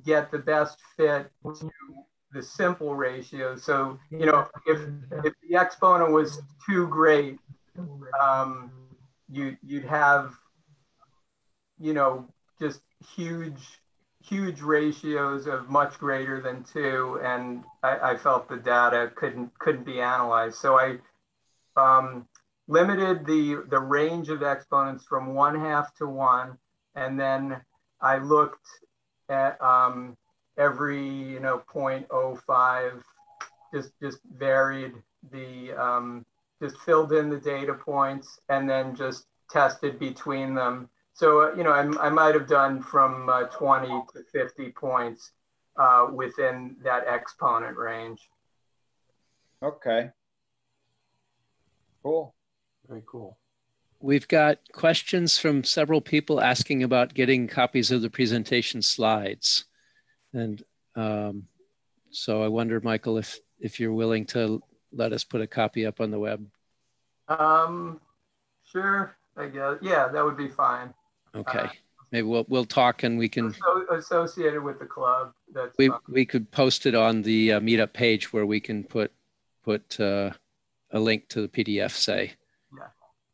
get the best fit to the simple ratio. So, you know, if the exponent was too great, you'd have, you know, just huge huge ratios of much greater than 2, and I felt the data couldn't be analyzed. So I limited the range of exponents from 1/2 to 1, and then I looked at every 0.05, just varied the just filled in the data points and then just tested between them. So I might have done from 20 to 50 points within that exponent range. Okay. Cool. Very cool. We've got questions from several people asking about getting copies of the presentation slides. And so I wonder, Michael, if you're willing to let us put a copy up on the web. Sure, I guess. Yeah, that would be fine. Okay. Maybe we'll talk and we can associated with the club. We could post it on the meetup page where we can put a link to the PDF, say. Yeah.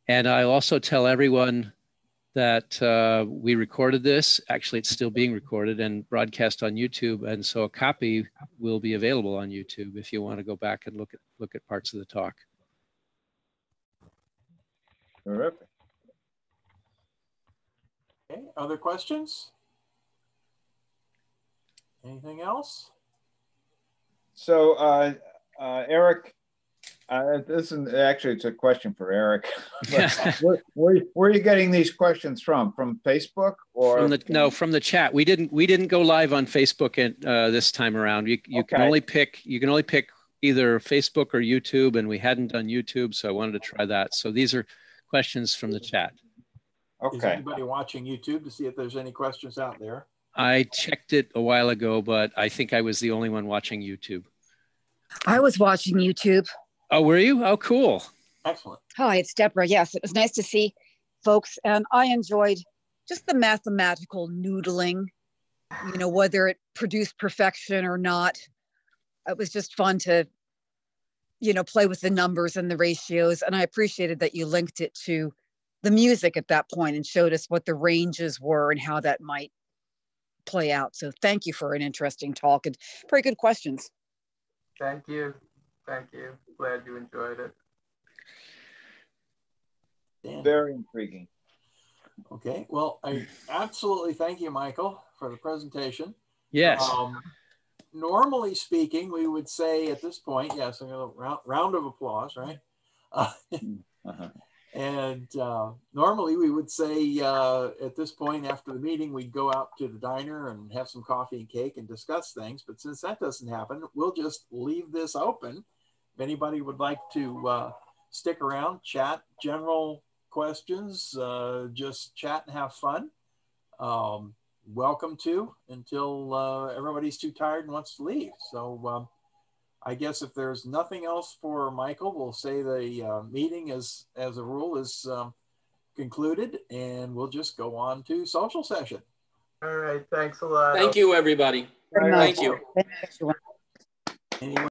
And I'll also tell everyone that we recorded this. Actually, it's still being recorded and broadcast on YouTube, and so a copy will be available on YouTube if you want to go back and look at parts of the talk. Terrific. Okay, other questions? Anything else? So, Eric, this is actually, it's a question for Eric. where are you getting these questions from? From Facebook or? From the chat. We didn't go live on Facebook this time around. You can only pick either Facebook or YouTube, and we hadn't done YouTube, so I wanted to try that. So these are questions from the chat. Okay. Is anybody watching YouTube to see if there's any questions out there? I checked it a while ago, but I think I was the only one watching YouTube. I was watching YouTube. Oh, were you? Oh, cool. Excellent. Hi, it's Deborah. Yes, it was nice to see folks. And I enjoyed just the mathematical noodling, whether it produced perfection or not. It was just fun to, play with the numbers and the ratios. And I appreciated that you linked it to the music at that point and showed us what the ranges were and how that might play out. So thank you for an interesting talk and very good questions. Thank you. Thank you. Glad you enjoyed it. Very intriguing. Okay. Well, I absolutely thank you, Michael, for the presentation. Yes. Normally speaking, we would say at this point, yes, a round of applause, right? And normally we would say at this point after the meeting, we'd go out to the diner and have some coffee and cake and discuss things. But since that doesn't happen, we'll just leave this open. If anybody would like to stick around, chat, general questions, just chat and have fun, welcome to, until everybody's too tired and wants to leave. So I guess if there's nothing else for Michael, we'll say the meeting as a rule is concluded, and we'll just go on to social session. All right, thanks a lot. Thank you, everybody. Thank you. Thank you. Anyone